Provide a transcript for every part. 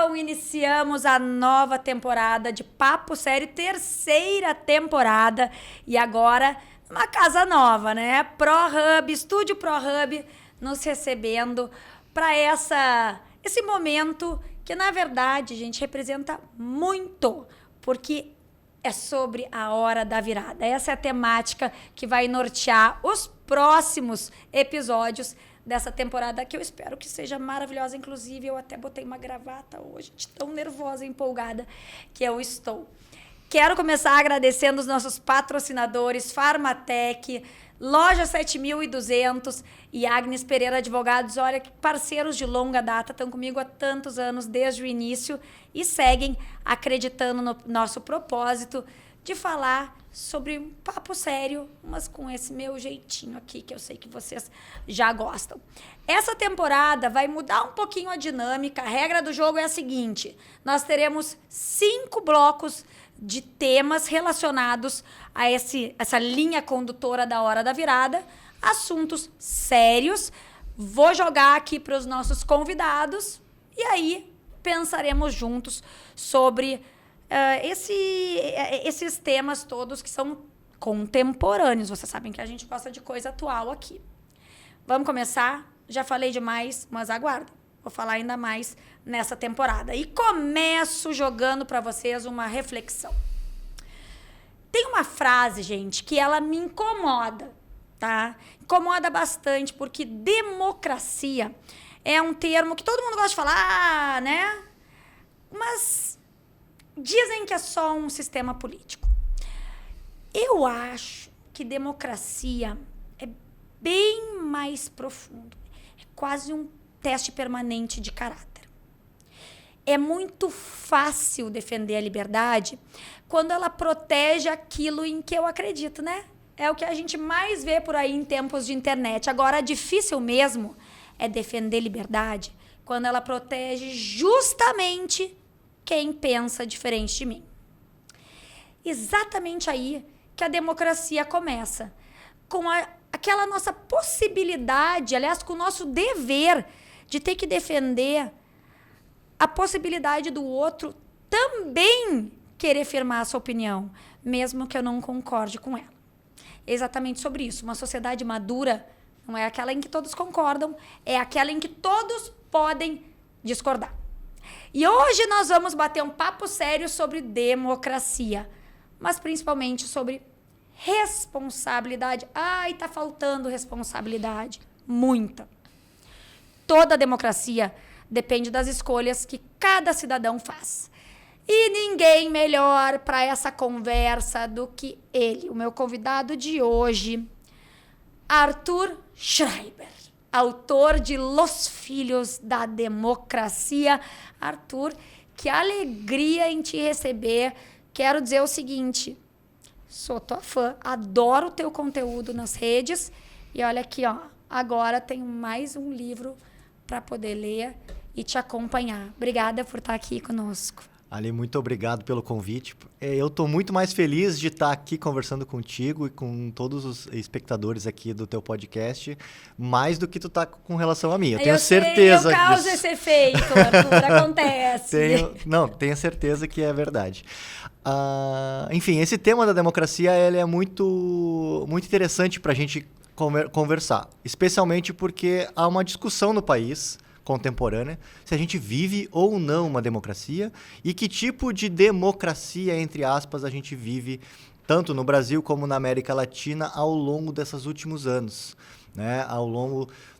Então, iniciamos a nova temporada de Papo Sério, terceira temporada. E agora, uma casa nova, né? ProHub, Estúdio ProHub, nos recebendo para esse momento que, na verdade, gente, representa muito, porque é sobre a hora da virada. Essa é a temática que vai nortear os próximos episódios dessa temporada, que eu espero que seja maravilhosa. Inclusive, eu até botei uma gravata hoje, de tão nervosa e empolgada que eu estou. Quero começar agradecendo os nossos patrocinadores, Farmatec, Loja 7200 e Agnes Pereira Advogados. Olha, que parceiros de longa data, estão comigo há tantos anos, desde o início, e seguem acreditando no nosso propósito de falar sobre um papo sério, mas com esse meu jeitinho aqui, que eu sei que vocês já gostam. Essa temporada vai mudar um pouquinho a dinâmica. A regra do jogo é a seguinte: nós teremos 5 blocos de temas relacionados a essa linha condutora da hora da virada, assuntos sérios. Vou jogar aqui para os nossos convidados e aí pensaremos juntos sobre esses temas todos que são contemporâneos. Vocês sabem que a gente gosta de coisa atual aqui. Vamos começar? Já falei demais, mas aguardem. Vou falar ainda mais nessa temporada. E começo jogando para vocês uma reflexão. Tem uma frase, gente, que ela me incomoda, tá? Incomoda bastante, porque democracia é um termo que todo mundo gosta de falar, né? Mas dizem que é só um sistema político. Eu acho que democracia é bem mais profundo. É quase um teste permanente de caráter. É muito fácil defender a liberdade quando ela protege aquilo em que eu acredito, né? É o que a gente mais vê por aí em tempos de internet. Agora, difícil mesmo é defender liberdade quando ela protege justamente quem pensa diferente de mim. Exatamente aí que a democracia começa. Com aquela nossa possibilidade, aliás, com o nosso dever de ter que defender a possibilidade do outro também querer firmar a sua opinião, mesmo que eu não concorde com ela. É exatamente sobre isso. Uma sociedade madura não é aquela em que todos concordam, é aquela em que todos podem discordar. E hoje nós vamos bater um papo sério sobre democracia, mas principalmente sobre responsabilidade. Ai, tá faltando responsabilidade. Muita. Toda democracia depende das escolhas que cada cidadão faz. E ninguém melhor para essa conversa do que ele, o meu convidado de hoje, Arthur Schreiber, autor de Los Filhos da Democracia. Arthur, que alegria em te receber. Quero dizer o seguinte: sou tua fã, adoro o teu conteúdo nas redes. E olha aqui, ó, agora tenho mais um livro para poder ler e te acompanhar. Obrigada por estar aqui conosco. Ali, muito obrigado pelo convite. Eu estou muito mais feliz de estar aqui conversando contigo e com todos os espectadores aqui do teu podcast, mais do que tu tá com relação a mim. Eu tenho certeza disso. Eu causo esse efeito, Arthur, acontece. Tenho certeza que é verdade. Enfim, esse tema da democracia ele é muito, muito interessante para a gente conversar, especialmente porque há uma discussão no país contemporânea, se a gente vive ou não uma democracia e que tipo de democracia, entre aspas, a gente vive tanto no Brasil como na América Latina ao longo desses últimos anos, né?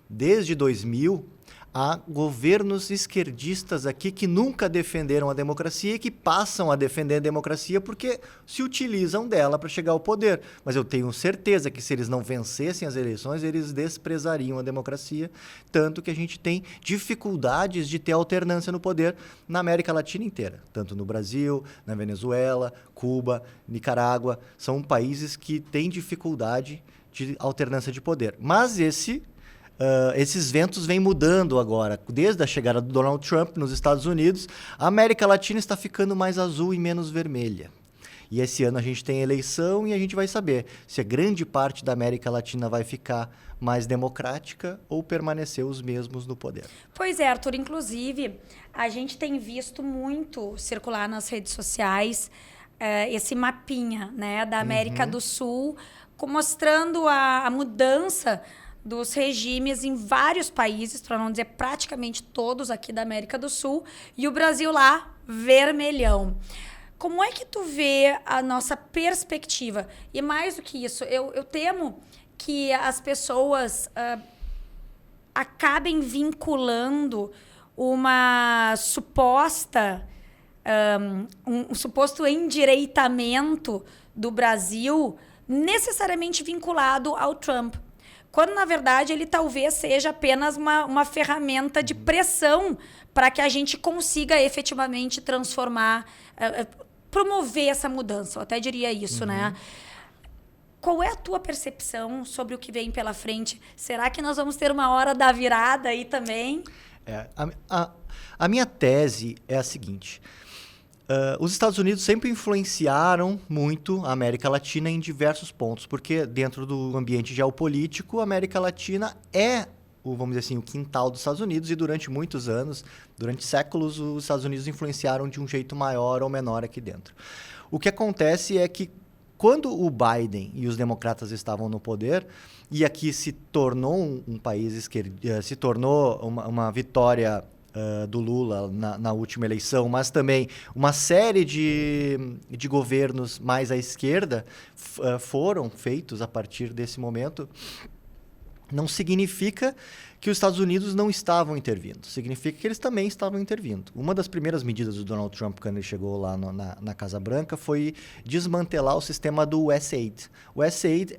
Desde 2000, há governos esquerdistas aqui que nunca defenderam a democracia e que passam a defender a democracia porque se utilizam dela para chegar ao poder. Mas eu tenho certeza que se eles não vencessem as eleições, eles desprezariam a democracia, tanto que a gente tem dificuldades de ter alternância no poder na América Latina inteira, tanto no Brasil, na Venezuela, Cuba, Nicarágua. São países que têm dificuldade de alternância de poder. Mas esses ventos vêm mudando agora. Desde a chegada do Donald Trump nos Estados Unidos, a América Latina está ficando mais azul e menos vermelha. E esse ano a gente tem eleição e a gente vai saber se a grande parte da América Latina vai ficar mais democrática ou permanecer os mesmos no poder. Pois é, Arthur. Inclusive, a gente tem visto muito circular nas redes sociais esse mapinha, né, da América do Sul, mostrando a mudança dos regimes em vários países, para não dizer praticamente todos aqui da América do Sul, e o Brasil lá, vermelhão. Como é que tu vê a nossa perspectiva? E mais do que isso, eu temo que as pessoas acabem vinculando uma suposta um suposto endireitamento do Brasil necessariamente vinculado ao Trump, quando na verdade ele talvez seja apenas uma ferramenta de pressão para que a gente consiga efetivamente transformar, promover essa mudança. Eu até diria isso, né? Qual é a tua percepção sobre o que vem pela frente? Será que nós vamos ter uma hora da virada aí também? A minha tese é a seguinte. Os Estados Unidos sempre influenciaram muito a América Latina em diversos pontos, porque dentro do ambiente geopolítico, a América Latina é, vamos dizer assim, o quintal dos Estados Unidos, e durante muitos anos, durante séculos, os Estados Unidos influenciaram de um jeito maior ou menor aqui dentro. O que acontece é que quando o Biden e os democratas estavam no poder, e aqui se tornou um país esquerdista, se tornou uma vitória do Lula na última eleição, mas também uma série de governos mais à esquerda foram feitos a partir desse momento, não significa que os Estados Unidos não estavam intervindo. Significa que eles também estavam intervindo. Uma das primeiras medidas do Donald Trump, quando ele chegou lá na Casa Branca, foi desmantelar o sistema do USAID. O USAID,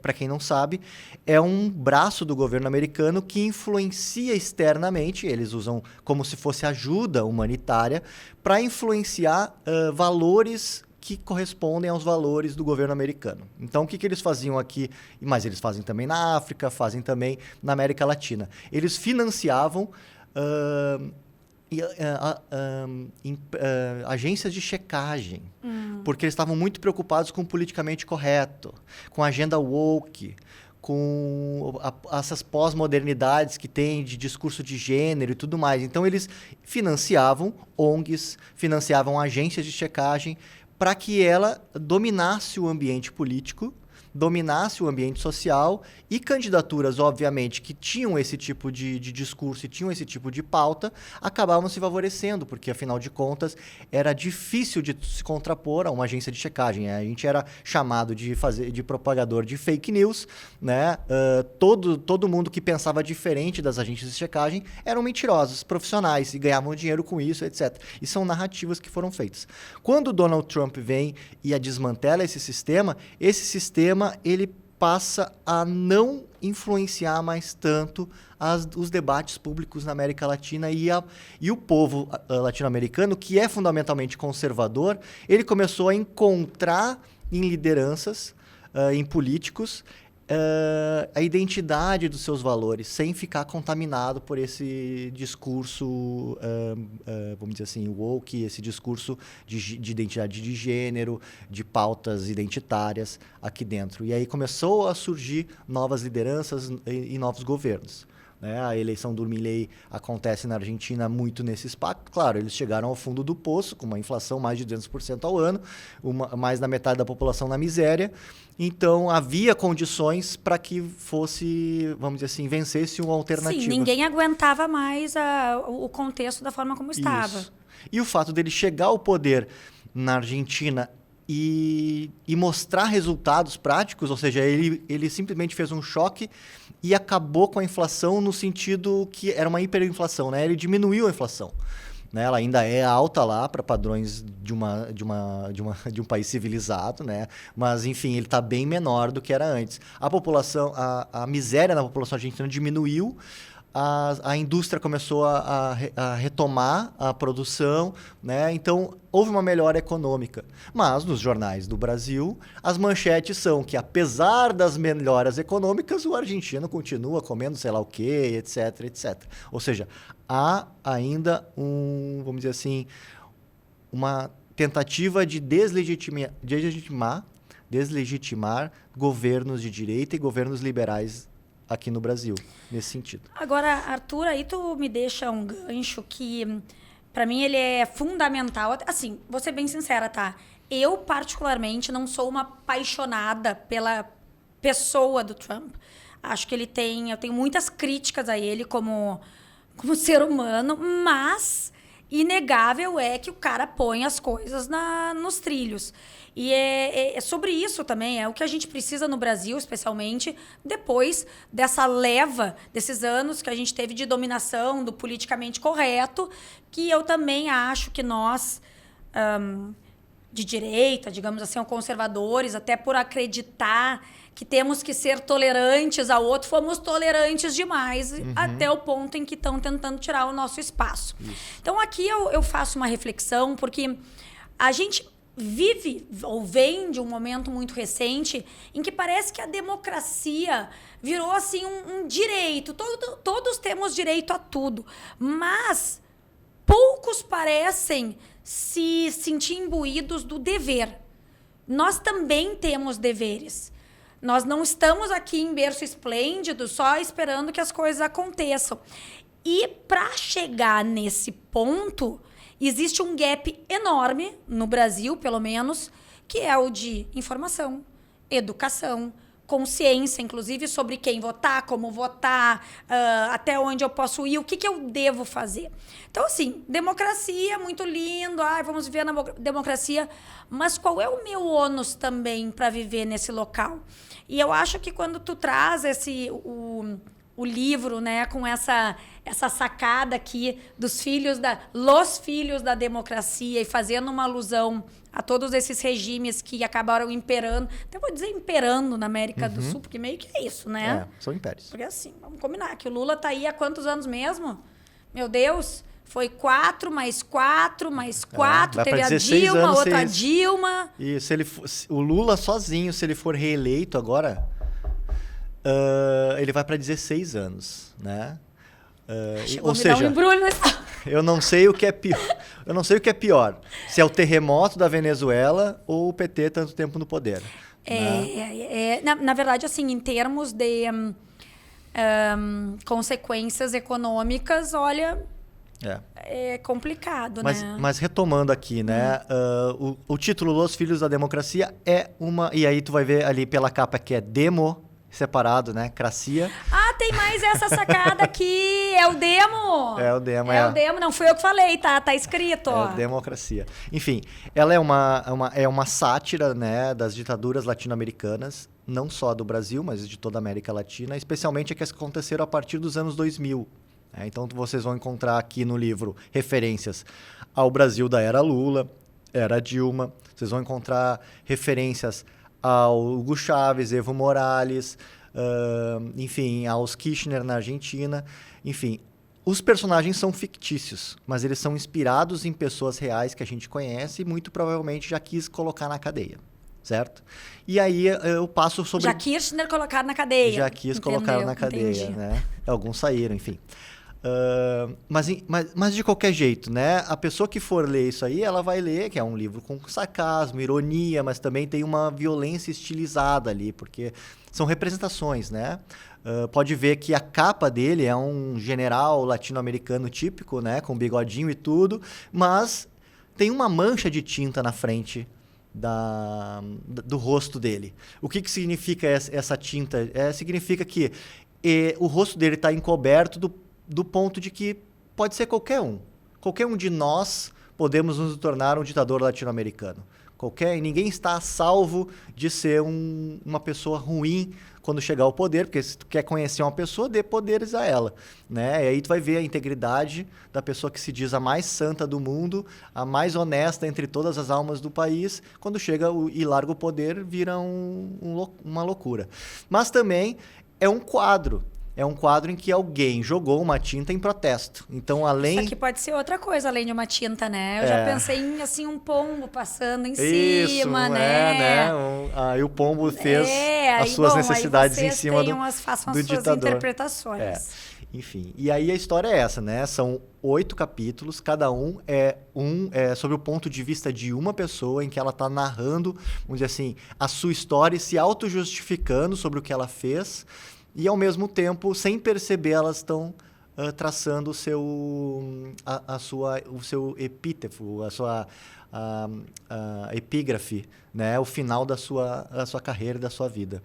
para quem não sabe, é um braço do governo americano que influencia externamente, eles usam como se fosse ajuda humanitária, para influenciar valores que correspondem aos valores do governo americano. Então, o que eles faziam aqui, mas eles fazem também na África, fazem também na América Latina. Eles financiavam agências de checagem, porque eles estavam muito preocupados com o politicamente correto, com a agenda woke, com essas pós-modernidades que tem de discurso de gênero e tudo mais. Então, eles financiavam ONGs, financiavam agências de checagem, para que ela dominasse o ambiente político, dominasse o ambiente social, e candidaturas, obviamente, que tinham esse tipo de discurso e tinham esse tipo de pauta, acabavam se favorecendo, porque, afinal de contas, era difícil de se contrapor a uma agência de checagem. A gente era chamado de propagador de fake news, né? Todo mundo que pensava diferente das agências de checagem eram mentirosos, profissionais, e ganhavam dinheiro com isso, etc. E são narrativas que foram feitas. Quando o Donald Trump vem e desmantela esse sistema ele passa a não influenciar mais tanto os debates públicos na América Latina, e o povo latino-americano, que é fundamentalmente conservador, ele começou a encontrar em lideranças, em políticos, a identidade dos seus valores, sem ficar contaminado por esse discurso, vamos dizer assim, woke, esse discurso de identidade de gênero, de pautas identitárias aqui dentro. E aí começou a surgir novas lideranças e novos governos. A eleição do Milei acontece na Argentina muito nesse espaço. Claro, eles chegaram ao fundo do poço, com uma inflação mais de 200% ao ano, mais da metade da população na miséria. Então, havia condições para que fosse, vamos dizer assim, vencesse uma alternativa. Sim, ninguém aguentava mais o contexto da forma como estava. Isso. E o fato dele chegar ao poder na Argentina e mostrar resultados práticos, ou seja, ele simplesmente fez um choque e acabou com a inflação, no sentido que era uma hiperinflação, né? Ele diminuiu a inflação. Né? Ela ainda é alta lá para padrões de um país civilizado, né? Mas, enfim, ele está bem menor do que era antes. A população, a miséria na população argentina diminuiu. A indústria começou a retomar a produção, né? Então, houve uma melhora econômica. Mas, nos jornais do Brasil, as manchetes são que, apesar das melhoras econômicas, o argentino continua comendo sei lá o quê, etc, etc. Ou seja, há ainda vamos dizer assim, uma tentativa de deslegitimar governos de direita e governos liberais aqui no Brasil, nesse sentido. Agora, Arthur, aí tu me deixa um gancho que, para mim, ele é fundamental. Assim, vou ser bem sincera, tá? Eu, particularmente, não sou uma apaixonada pela pessoa do Trump. Acho que eu tenho muitas críticas a ele como ser humano, mas inegável é que o cara põe as coisas nos trilhos. E é sobre isso também, é o que a gente precisa no Brasil, especialmente depois dessa leva, desses anos que a gente teve de dominação do politicamente correto, que eu também acho que nós, de direita, digamos assim, conservadores, até por acreditar que temos que ser tolerantes ao outro, fomos tolerantes demais, até o ponto em que estão tentando tirar o nosso espaço. Isso. Então, aqui eu faço uma reflexão, porque a gente vive ou vem de um momento muito recente em que parece que a democracia virou assim um direito. Todos temos direito a tudo, mas poucos parecem se sentir imbuídos do dever. Nós também temos deveres. Nós não estamos aqui em berço esplêndido só esperando que as coisas aconteçam. E para chegar nesse ponto, existe um gap enorme, no Brasil, pelo menos, que é o de informação, educação, consciência, inclusive, sobre quem votar, como votar, até onde eu posso ir, o que eu devo fazer. Então, assim, democracia, muito lindo, vamos viver na democracia, mas qual é o meu ônus também para viver nesse local? E eu acho que quando tu traz o livro, né, com essa sacada aqui dos los filhos da democracia e fazendo uma alusão a todos esses regimes que acabaram imperando, até vou dizer imperando na América do Sul, porque meio que é isso, né? São impérios. Porque assim, vamos combinar que o Lula tá aí há quantos anos mesmo? Meu Deus, foi 4 mais 4 mais 4, teve a Dilma, outra Dilma. E o Lula sozinho, se ele for reeleito agora, ele vai para 16 anos, né? Ou seja, um embrulho, né? eu não sei o que é pior. Eu não sei o que é pior. Se é o terremoto da Venezuela ou o PT tanto tempo no poder. Na verdade, assim, em termos de consequências econômicas, olha, é complicado, né? Mas retomando aqui, né? O título Los Filhos da Democracia é uma... E aí tu vai ver ali pela capa que é demo, separado, né? Cracia. Tem mais essa sacada aqui. É o demo. É o demo, o demo. Não fui eu que falei, tá escrito, ó. Democracia. Enfim, ela é uma sátira, né, das ditaduras latino-americanas, não só do Brasil, mas de toda a América Latina, especialmente as que aconteceram a partir dos anos 2000. Então, vocês vão encontrar aqui no livro referências ao Brasil da era Lula, era Dilma. Vocês vão encontrar referências ao Hugo Chávez, Evo Morales, enfim, aos Kirchner na Argentina. Enfim, os personagens são fictícios, mas eles são inspirados em pessoas reais que a gente conhece e muito provavelmente já quis colocar na cadeia, certo? E aí eu passo sobre... Já Kirchner colocaram na cadeia. Já quis colocar na cadeia, né? Alguns saíram, enfim. Mas de qualquer jeito, né? A pessoa que for ler isso aí, ela vai ler, que é um livro com sarcasmo, ironia, mas também tem uma violência estilizada ali, porque são representações, né? Pode ver que a capa dele é um general latino-americano típico, né? Com bigodinho e tudo, mas tem uma mancha de tinta na frente do rosto dele. O que significa essa tinta? Significa que o rosto dele está encoberto do ponto de que pode ser qualquer um. Qualquer um de nós podemos nos tornar um ditador latino-americano. Ninguém está a salvo de ser uma pessoa ruim quando chegar ao poder, porque se tu quer conhecer uma pessoa, dê poderes a ela, né? E aí tu vai ver a integridade da pessoa que se diz a mais santa do mundo, a mais honesta entre todas as almas do país, quando chega e larga o poder, vira uma loucura. Mas também é um quadro. é um quadro em que alguém jogou uma tinta em protesto. Então, além... Isso aqui pode ser outra coisa, além de uma tinta, né? Eu já pensei em, assim, um pombo passando em cima, né? Aí o pombo fez as suas necessidades em cima façam do as suas ditador. interpretações. Enfim, e aí a história é essa, né? São 8 capítulos, cada um é sobre o ponto de vista de uma pessoa, em que ela está narrando, vamos dizer assim, a sua história e se auto-justificando sobre o que ela fez, e ao mesmo tempo, sem perceber, elas estão traçando o seu epígrafo, a sua epígrafe, né? O final da sua carreira, da sua vida.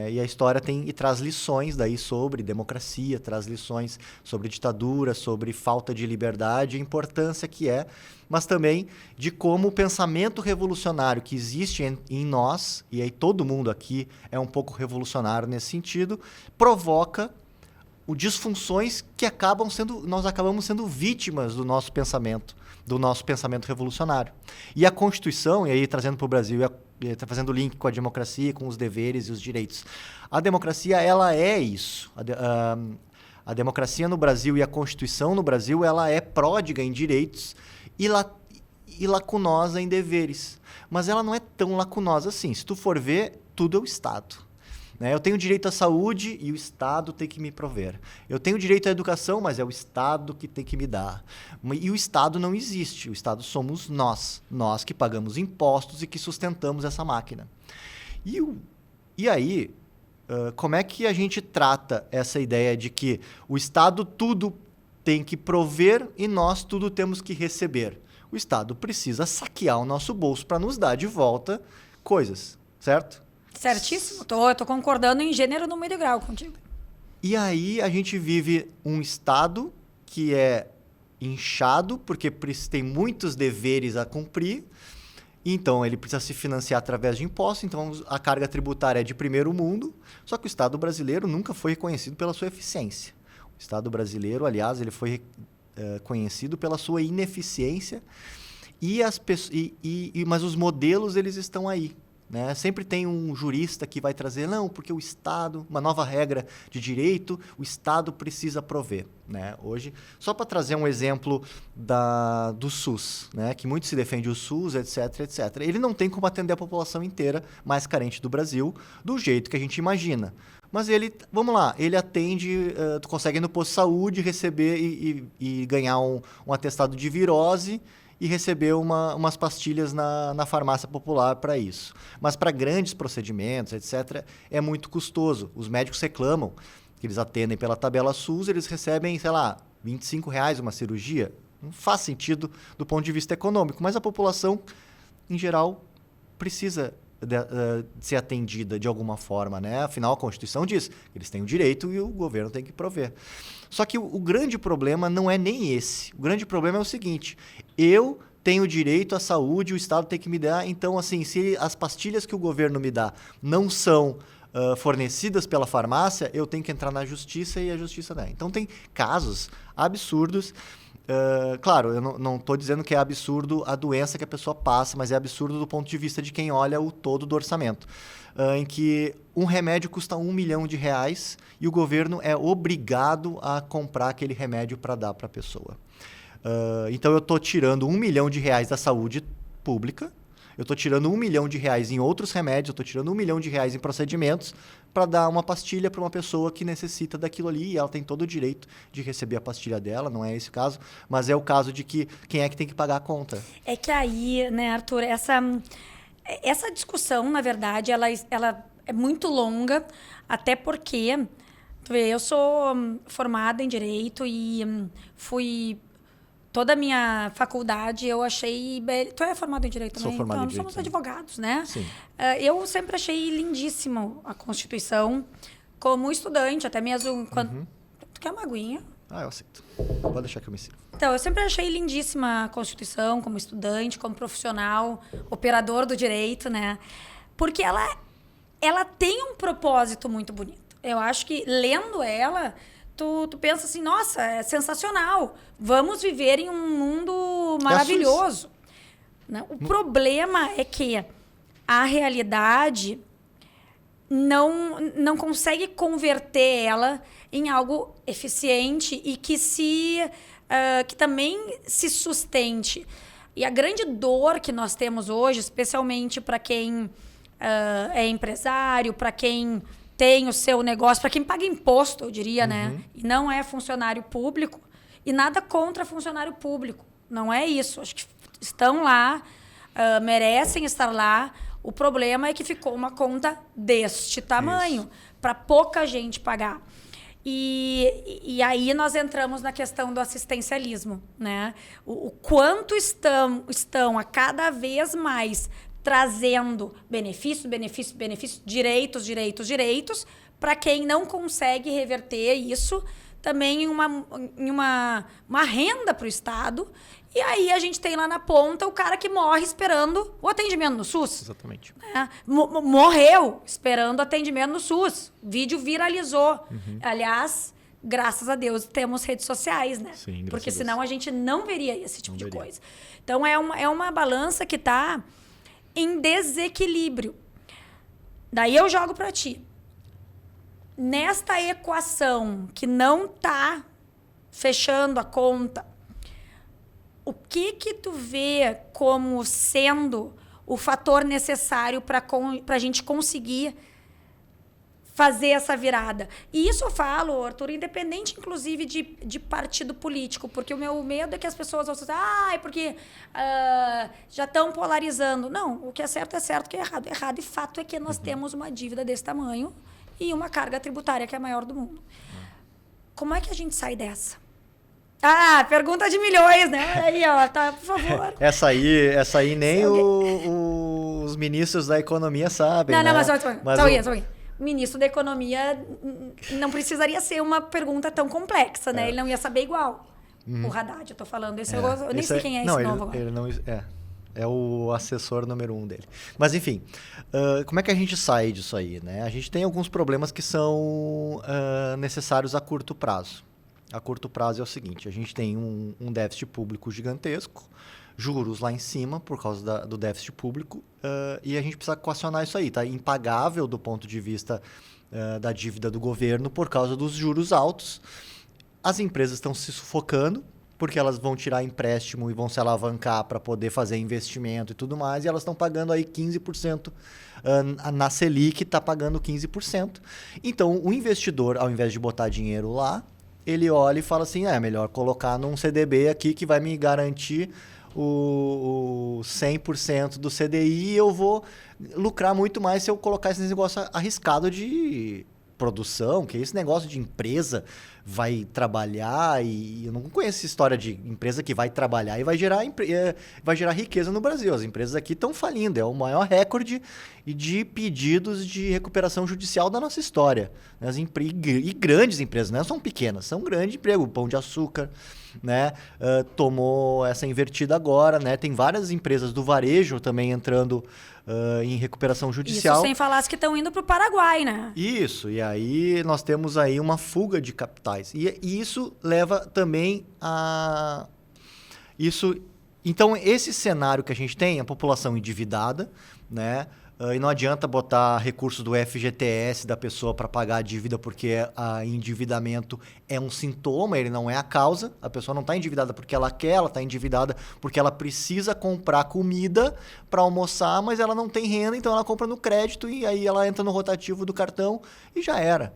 E a história traz lições daí sobre democracia, traz lições sobre ditadura, sobre falta de liberdade, a importância que é, mas também de como o pensamento revolucionário que existe em nós, e aí todo mundo aqui é um pouco revolucionário nesse sentido, provoca disfunções que nós acabamos sendo vítimas do nosso pensamento revolucionário. E a Constituição, e aí trazendo para o Brasil, fazendo link com a democracia, com os deveres e os direitos. A democracia, ela é isso. A democracia no Brasil e a Constituição no Brasil, ela é pródiga em direitos e lacunosa em deveres. Mas ela não é tão lacunosa assim. Se tu for ver, tudo é o Estado. Eu tenho direito à saúde e o Estado tem que me prover. Eu tenho direito à educação, mas é o Estado que tem que me dar. E o Estado não existe. O Estado somos nós. Nós que pagamos impostos e que sustentamos essa máquina. E aí, como é que a gente trata essa ideia de que o Estado tudo tem que prover e nós tudo temos que receber? O Estado precisa saquear o nosso bolso para nos dar de volta coisas, certo? Certíssimo. Eu tô concordando em gênero, número e grau contigo. E aí a gente vive um Estado que é inchado, porque tem muitos deveres a cumprir, então ele precisa se financiar através de impostos, então a carga tributária é de primeiro mundo, só que o Estado brasileiro nunca foi reconhecido pela sua eficiência. O Estado brasileiro, aliás, ele foi conhecido pela sua ineficiência, mas os modelos eles estão aí. Sempre tem um jurista que vai trazer, não, porque o Estado, uma nova regra de direito, o Estado precisa prover. Hoje, só para trazer um exemplo do SUS, que muito se defende o SUS, etc, etc. Ele não tem como atender a população inteira mais carente do Brasil do jeito que a gente imagina. Mas ele atende, tu consegue ir no posto de saúde, receber e ganhar um atestado de virose, e receber umas pastilhas na farmácia popular para isso. Mas para grandes procedimentos, etc., é muito custoso. Os médicos reclamam que eles atendem pela tabela SUS, eles recebem, sei lá, R$25 uma cirurgia. Não faz sentido do ponto de vista econômico, mas a população, em geral, precisa de ser atendida de alguma forma, Afinal, a Constituição diz que eles têm o direito e o governo tem que prover. Só que o grande problema não é nem esse. O grande problema é o seguinte: eu tenho direito à saúde, o Estado tem que me dar. Então, assim, se as pastilhas que o governo me dá não são fornecidas pela farmácia, eu tenho que entrar na justiça e a justiça dá. Então, tem casos absurdos. Claro, eu não estou dizendo que é absurdo a doença que a pessoa passa, mas é absurdo do ponto de vista de quem olha o todo do orçamento. Em que um remédio custa R$1 milhão e o governo é obrigado a comprar aquele remédio para dar para a pessoa. Então eu estou tirando R$1 milhão da saúde pública, eu estou tirando R$1 milhão em outros remédios, eu estou tirando R$1 milhão em procedimentos para dar uma pastilha para uma pessoa que necessita daquilo ali, e ela tem todo o direito de receber a pastilha dela, não é esse o caso, mas é o caso de que quem é que tem que pagar a conta. É que aí, Arthur, essa discussão, na verdade, ela é muito longa, até porque, tu vê, eu sou formada em Direito e fui... Toda a minha faculdade eu achei... Tu é formado em Direito também? Sou formado em Direito. Somos advogados, né? Sim. Eu sempre achei lindíssimo a Constituição como estudante, até mesmo quando... Tu quer uma aguinha? Eu aceito. Pode deixar que eu me sirva. Então, eu sempre achei lindíssima a Constituição como estudante, como profissional, operador do direito, Porque ela tem um propósito muito bonito. Eu acho que, lendo ela... Tu pensa assim, nossa, é sensacional. Vamos viver em um mundo maravilhoso. O problema é que a realidade não consegue converter ela em algo eficiente e que também se sustente. E a grande dor que nós temos hoje, especialmente para quem é empresário, para quem tem o seu negócio, para quem paga imposto, eu diria, né? E não é funcionário público, e nada contra funcionário público. Não é isso. Acho que estão lá, merecem estar lá. O problema é que ficou uma conta deste tamanho, para pouca gente pagar. E aí nós entramos na questão do assistencialismo, né? O quanto estão a cada vez mais trazendo benefícios, direitos, para quem não consegue reverter isso também em uma renda para o Estado. E aí a gente tem lá na ponta o cara que morre esperando o atendimento no SUS. Exatamente. Morreu esperando atendimento no SUS. O vídeo viralizou. Aliás, graças a Deus, temos redes sociais, né? Sim, porque senão a gente não veria esse tipo de coisa. Então, é uma balança que está em desequilíbrio. Daí eu jogo para ti. Nesta equação que não está fechando a conta, o que tu vê como sendo o fator necessário para a gente conseguir fazer essa virada? E isso eu falo, Arthur, independente, inclusive, de partido político, porque o meu medo é que as pessoas vão dizer, porque já estão polarizando. Não, o que é certo, o que é errado. E fato é que nós temos uma dívida desse tamanho e uma carga tributária que é a maior do mundo. Como é que a gente sai dessa? Pergunta de milhões, né? Aí, ó, tá, por favor. Essa aí nem os ministros da economia sabem. Não, né? mas só um o ministro da Economia não precisaria ser uma pergunta tão complexa, né? Ele não ia saber igual. O Haddad, eu tô falando. Eu nem sei quem é esse novo agora. Ele não, é o assessor número 1 dele. Mas, enfim, como é que a gente sai disso aí, né? A gente tem alguns problemas que são necessários a curto prazo. A curto prazo é o seguinte, a gente tem um déficit público gigantesco, juros lá em cima por causa do déficit público, e a gente precisa equacionar isso aí. Está impagável do ponto de vista da dívida do governo por causa dos juros altos. As empresas estão se sufocando, porque elas vão tirar empréstimo e vão se alavancar para poder fazer investimento e tudo mais, e elas estão pagando aí 15%. Na Selic está pagando 15%. Então, o investidor, ao invés de botar dinheiro lá, ele olha e fala assim, é melhor colocar num CDB aqui que vai me garantir o 100% do CDI e eu vou lucrar muito mais se eu colocar esse negócio arriscado de produção, que esse negócio de empresa vai trabalhar e eu não conheço essa história de empresa que vai trabalhar e vai gerar riqueza no Brasil. As empresas aqui estão falindo, é o maior recorde de pedidos de recuperação judicial da nossa história. E grandes empresas, não são pequenas, são grandes empregos. O Pão de Açúcar, né, tomou essa invertida agora, né? Tem várias empresas do varejo também entrando em recuperação judicial. Isso sem falar as que estão indo para o Paraguai, né? Isso, e aí nós temos aí uma fuga de capitais. E isso leva também a... Então, esse cenário que a gente tem, a população endividada, né? E não adianta botar recursos do FGTS da pessoa para pagar a dívida, porque o endividamento é um sintoma, ele não é a causa. A pessoa não está endividada porque ela quer, ela está endividada porque ela precisa comprar comida para almoçar, mas ela não tem renda, então ela compra no crédito e aí ela entra no rotativo do cartão e já era.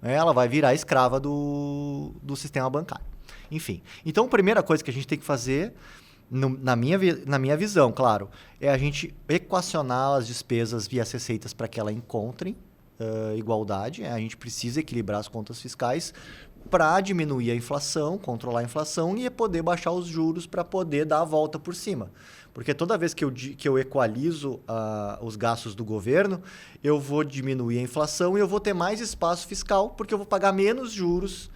Ela vai virar escrava do sistema bancário. Enfim, então a primeira coisa que a gente tem que fazer... Na minha visão, claro, é a gente equacionar as despesas via as receitas para que elas encontrem igualdade. A gente precisa equilibrar as contas fiscais para diminuir a inflação, controlar a inflação e poder baixar os juros para poder dar a volta por cima. Porque toda vez que eu equalizo os gastos do governo, eu vou diminuir a inflação e eu vou ter mais espaço fiscal, porque eu vou pagar menos juros.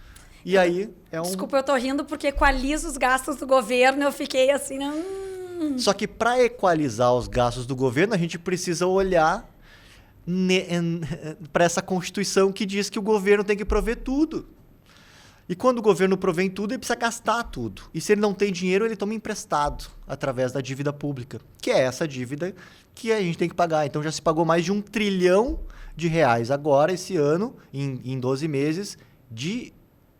E aí Desculpa, eu tô rindo porque equaliza os gastos do governo, eu fiquei assim... Só que para equalizar os gastos do governo, a gente precisa olhar para essa Constituição que diz que o governo tem que prover tudo. E quando o governo provém tudo, ele precisa gastar tudo. E se ele não tem dinheiro, ele toma emprestado através da dívida pública, que é essa dívida que a gente tem que pagar. Então já se pagou mais de 1 trilhão de reais agora, esse ano, em 12 meses, de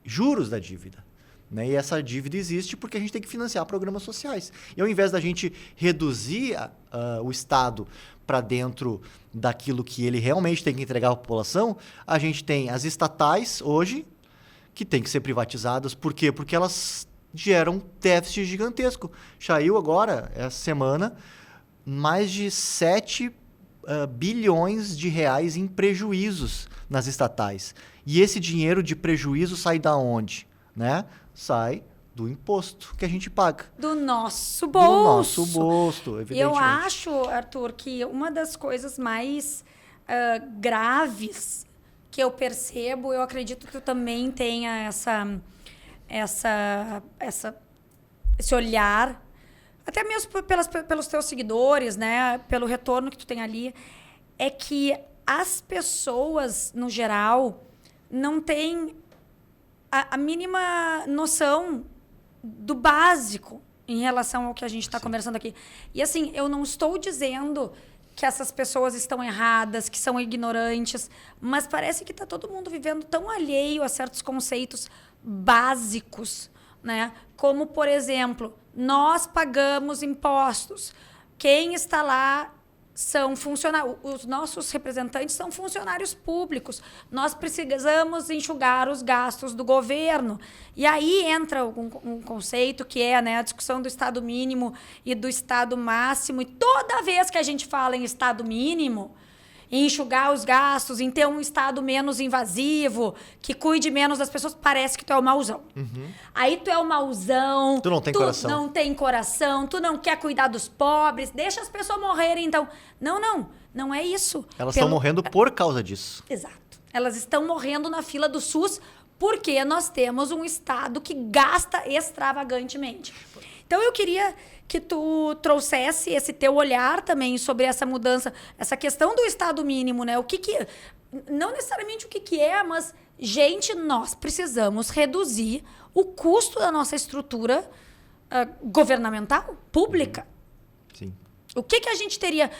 juros da dívida. Né? E essa dívida existe porque a gente tem que financiar programas sociais. E ao invés da gente reduzir o Estado para dentro daquilo que ele realmente tem que entregar à população, a gente tem as estatais hoje que têm que ser privatizadas. Por quê? Porque elas geram déficit gigantesco. Saiu agora, essa semana, mais de 7 bilhões de reais em prejuízos nas estatais. E esse dinheiro de prejuízo sai da onde? Né? Sai do imposto que a gente paga. Do nosso bolso. Do nosso bolso, evidentemente. Eu acho, Arthur, que uma das coisas mais graves que eu percebo, eu acredito que tu também tenha esse olhar, até mesmo pelos teus seguidores, né? Pelo retorno que tu tem ali, é que as pessoas, no geral, não têm a mínima noção do básico em relação ao que a gente está conversando aqui. E assim, eu não estou dizendo que essas pessoas estão erradas, que são ignorantes, mas parece que está todo mundo vivendo tão alheio a certos conceitos básicos, né? Como, por exemplo, nós pagamos impostos. Quem está lá são funcionários. Os nossos representantes são funcionários públicos. Nós precisamos enxugar os gastos do governo. E aí entra um conceito que é, né, a discussão do Estado mínimo e do Estado máximo. E toda vez que a gente fala em Estado mínimo, em enxugar os gastos, em ter um Estado menos invasivo, que cuide menos das pessoas, parece que tu é o mauzão. Uhum. Aí tu é o mauzão. Tu não tem coração. Tu não tem coração, tu não quer cuidar dos pobres, deixa as pessoas morrerem, então. Não é isso. Elas estão morrendo por causa disso. Exato. Elas estão morrendo na fila do SUS porque nós temos um Estado que gasta extravagantemente. Então, eu queria que tu trouxesse esse teu olhar também sobre essa mudança, essa questão do Estado mínimo, né? Não necessariamente o que é, mas, gente, nós precisamos reduzir o custo da nossa estrutura governamental, pública. Sim. O que a gente teria?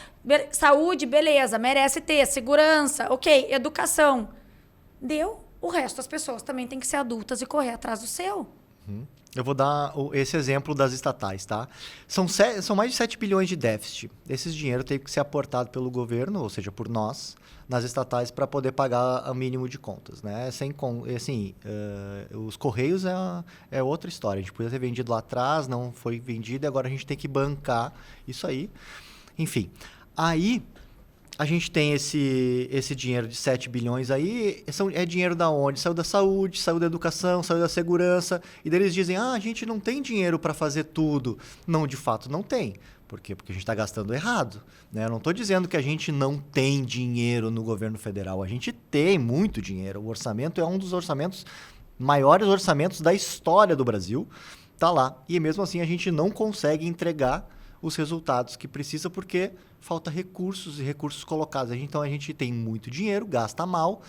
Saúde, beleza, merece ter. Segurança, ok. Educação. Deu. O resto das pessoas também têm que ser adultas e correr atrás do seu. Uhum. Eu vou dar esse exemplo das estatais, tá? São mais de 7 bilhões de déficit. Esse dinheiro tem que ser aportado pelo governo, ou seja, por nós, nas estatais para poder pagar o mínimo de contas, né? Os Correios é outra história. A gente podia ter vendido lá atrás, não foi vendido, e agora a gente tem que bancar isso aí. Enfim, aí a gente tem esse dinheiro de 7 bilhões aí, é dinheiro da onde? Saiu da saúde, saiu da educação, saiu da segurança, e daí eles dizem, a gente não tem dinheiro para fazer tudo. Não, de fato não tem. Por quê? Porque a gente está gastando errado. Né? Eu não estou dizendo que a gente não tem dinheiro no governo federal, a gente tem muito dinheiro. O orçamento é um dos maiores orçamentos da história do Brasil, tá lá. E mesmo assim a gente não consegue entregar os resultados que precisa porque falta recursos e recursos colocados. Então a gente tem muito dinheiro, gasta mal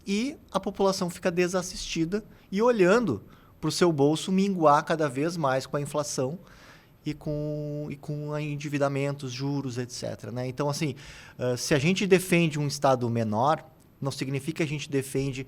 e a população fica desassistida e olhando para o seu bolso minguar cada vez mais com a inflação e com endividamentos, juros, etc. Né? Então, assim, se a gente defende um Estado menor, não significa que a gente defende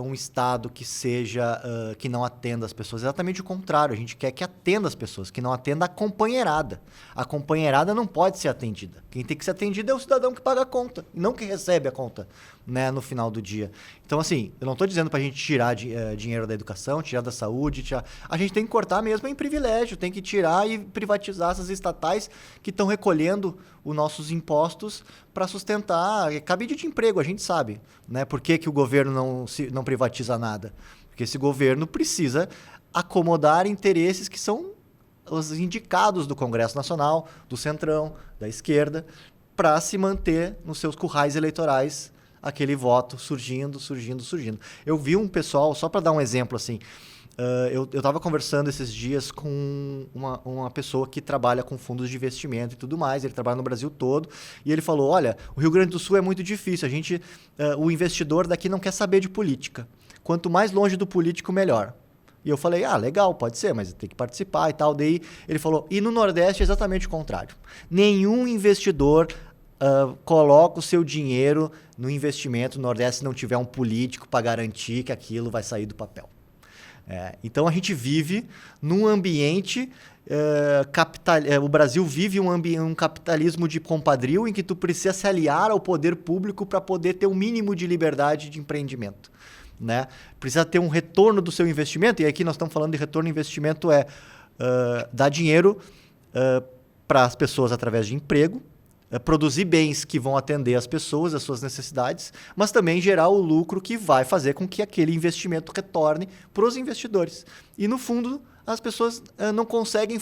um Estado que não atenda as pessoas. Exatamente o contrário. A gente quer que atenda as pessoas, que não atenda a companheirada. A companheirada não pode ser atendida. Quem tem que ser atendido é o cidadão que paga a conta, e não quem recebe a conta, né, no final do dia. Então, assim, eu não estou dizendo para a gente tirar dinheiro da educação, tirar da saúde, a gente tem que cortar mesmo em privilégio, tem que tirar e privatizar essas estatais que estão recolhendo os nossos impostos para sustentar cabide de emprego, a gente sabe. Né? Por que o governo não privatiza nada? Porque esse governo precisa acomodar interesses que são os indicados do Congresso Nacional, do Centrão, da esquerda, para se manter nos seus currais eleitorais aquele voto surgindo. Eu vi um pessoal, só para dar um exemplo assim, eu estava conversando esses dias com uma pessoa que trabalha com fundos de investimento e tudo mais, ele trabalha no Brasil todo, e ele falou, olha, o Rio Grande do Sul é muito difícil, o investidor daqui não quer saber de política. Quanto mais longe do político, melhor. E eu falei, legal, pode ser, mas tem que participar e tal. Daí ele falou, e no Nordeste é exatamente o contrário. Nenhum investidor coloca o seu dinheiro no investimento no Nordeste se não tiver um político para garantir que aquilo vai sair do papel. Então a gente vive num ambiente o Brasil vive um capitalismo de compadrio em que tu precisa se aliar ao poder público para poder ter um mínimo de liberdade de empreendimento, né? Precisa ter um retorno do seu investimento, e aqui nós estamos falando de retorno de investimento dar dinheiro para as pessoas através de emprego, produzir bens que vão atender as pessoas, as suas necessidades, mas também gerar o lucro que vai fazer com que aquele investimento retorne para os investidores. E, no fundo, as pessoas não conseguem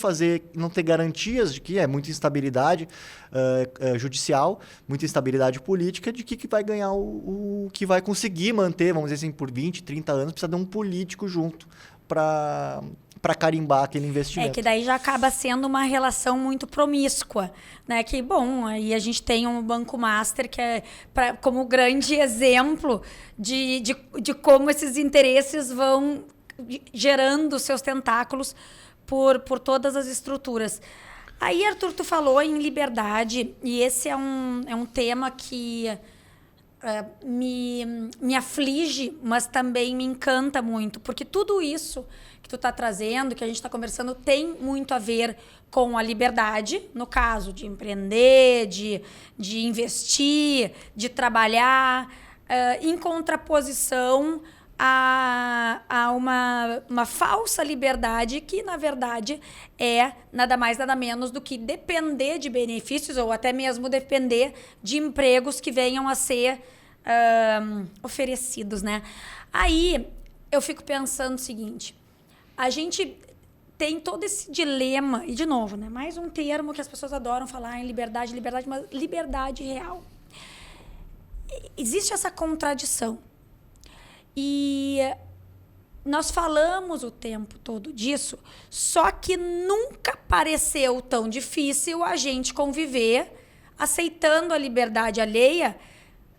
não ter garantias de que muita instabilidade judicial, muita instabilidade política, de que vai ganhar o que vai conseguir manter, vamos dizer assim, por 20, 30 anos, precisa de um político junto para carimbar aquele investimento. Que daí já acaba sendo uma relação muito promíscua, né? Que, bom, aí a gente tem um Banco Master que como grande exemplo de como esses interesses vão gerando seus tentáculos por todas as estruturas. Aí, Arthur, tu falou em liberdade, e esse é um tema que me aflige, mas também me encanta muito, porque tudo isso que tu está trazendo, que a gente está conversando, tem muito a ver com a liberdade, no caso de empreender, de investir, de trabalhar, em contraposição a uma falsa liberdade que, na verdade, é nada mais, nada menos do que depender de benefícios ou até mesmo depender de empregos que venham a ser oferecidos, né? Aí, eu fico pensando o seguinte, a gente tem todo esse dilema, e de novo, né? Mais um termo que as pessoas adoram falar em liberdade, mas liberdade real. Existe essa contradição. E nós falamos o tempo todo disso, só que nunca pareceu tão difícil a gente conviver aceitando a liberdade alheia,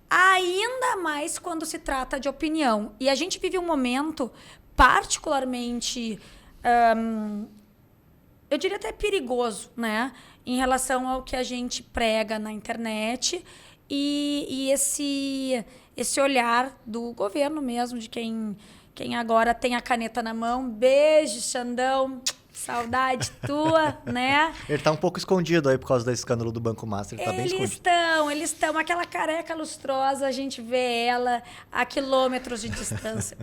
ainda mais quando se trata de opinião. E a gente vive um momento particularmente, eu diria até perigoso, né? Em relação ao que a gente prega na internet e esse olhar do governo mesmo, de quem agora tem a caneta na mão. Beijo, Xandão. Saudade tua, né? Ele tá um pouco escondido aí por causa do escândalo do Banco Master. Ele tá bem escondido. Eles estão. Aquela careca lustrosa, a gente vê ela a quilômetros de distância.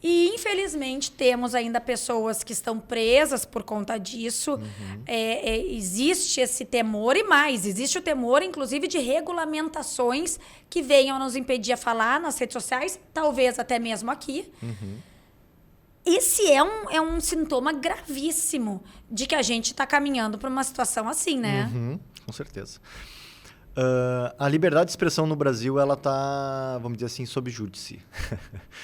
E, infelizmente, temos ainda pessoas que estão presas por conta disso. Uhum. Existe esse temor e mais. Existe o temor, inclusive, de regulamentações que venham nos impedir a falar nas redes sociais, talvez até mesmo aqui. Uhum. Esse é um sintoma gravíssimo de que a gente está caminhando para uma situação assim, né? Uhum, com certeza. A liberdade de expressão no Brasil, ela está, vamos dizer assim, sob júdice.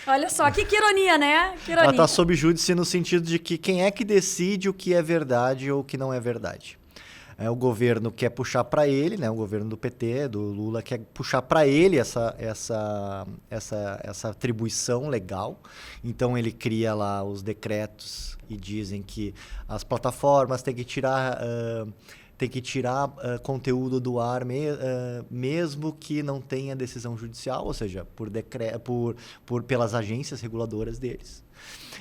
Olha só, que ironia, né? Que ironia. Ela está sob júdice no sentido de que quem é que decide o que é verdade ou o que não é verdade? O governo quer puxar para ele, né? O governo do PT, do Lula, quer puxar para ele essa atribuição legal. Então, ele cria lá os decretos e dizem que as plataformas têm que tirar conteúdo do ar mesmo que não tenha decisão judicial, ou seja, pelas agências reguladoras deles.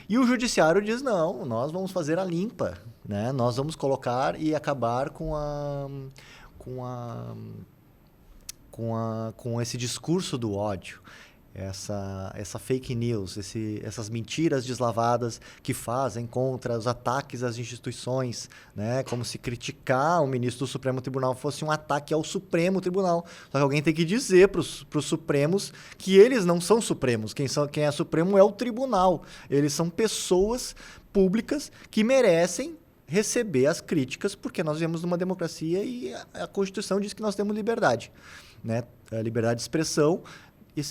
E o judiciário diz, não, nós vamos fazer a limpa, né? Nós vamos colocar e acabar com esse discurso do ódio. Essa fake news, essas mentiras deslavadas que fazem contra os ataques às instituições, né? Como se criticar o ministro do Supremo Tribunal fosse um ataque ao Supremo Tribunal. Só que alguém tem que dizer para os Supremos que eles não são Supremos. Quem é Supremo é o Tribunal. Eles são pessoas públicas que merecem receber as críticas, porque nós vivemos numa democracia e a Constituição diz que nós temos liberdade, né? A liberdade de expressão,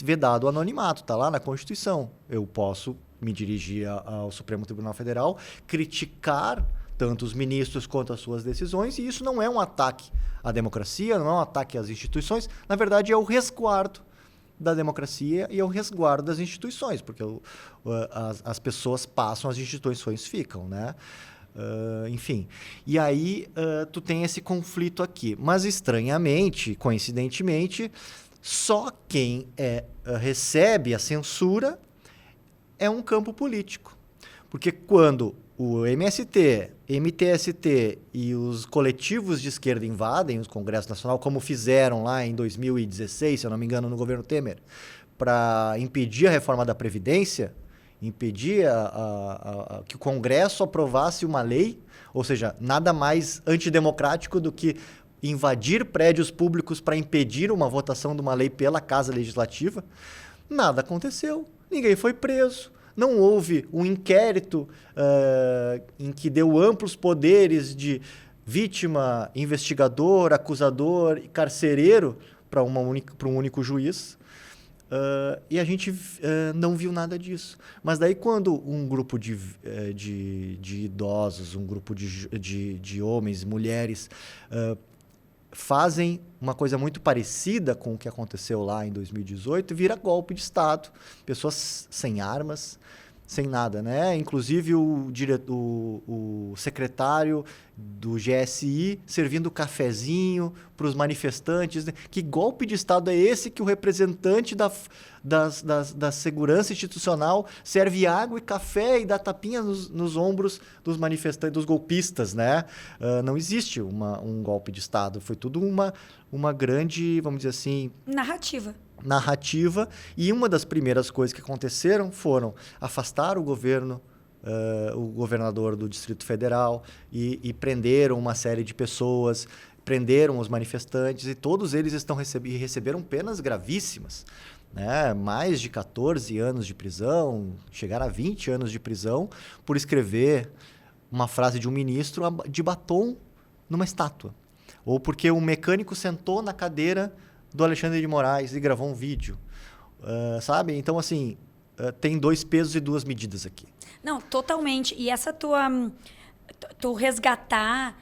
vedado o anonimato, está lá na Constituição. Eu posso me dirigir ao Supremo Tribunal Federal, criticar tanto os ministros quanto as suas decisões, e isso não é um ataque à democracia, não é um ataque às instituições, na verdade é o resguardo da democracia e é o resguardo das instituições, porque as pessoas passam, as instituições ficam, né? Enfim. E aí tu tem esse conflito aqui. Mas estranhamente, coincidentemente, só quem recebe a censura é um campo político. Porque quando o MST, MTST e os coletivos de esquerda invadem o Congresso Nacional, como fizeram lá em 2016, se eu não me engano, no governo Temer, para impedir a reforma da Previdência, impedir que o Congresso aprovasse uma lei, ou seja, nada mais antidemocrático do que invadir prédios públicos para impedir uma votação de uma lei pela Casa Legislativa, nada aconteceu, ninguém foi preso. Não houve um inquérito em que deu amplos poderes de vítima, investigador, acusador e carcereiro para um único juiz. E a gente não viu nada disso. Mas daí quando um grupo de idosos, um grupo de homens, mulheres, fazem uma coisa muito parecida com o que aconteceu lá em 2018, vira golpe de Estado. Pessoas sem armas, sem nada, né? Inclusive o secretário do GSI servindo cafezinho para os manifestantes. Né? Que golpe de Estado é esse que o representante da segurança institucional serve água e café e dá tapinha nos ombros dos manifestantes, dos golpistas, né? Não existe um golpe de Estado. Foi tudo uma grande, vamos dizer assim... narrativa, e uma das primeiras coisas que aconteceram foram afastar o governador do Distrito Federal e prenderam uma série de pessoas, prenderam os manifestantes e todos eles receberam penas gravíssimas, né? Mais de 14 anos de prisão, chegaram a 20 anos de prisão por escrever uma frase de um ministro de batom numa estátua, ou porque um mecânico sentou na cadeira do Alexandre de Moraes e gravou um vídeo, sabe? Então, assim, tem 2 pesos e 2 medidas aqui. Não, totalmente. E essa tu resgatar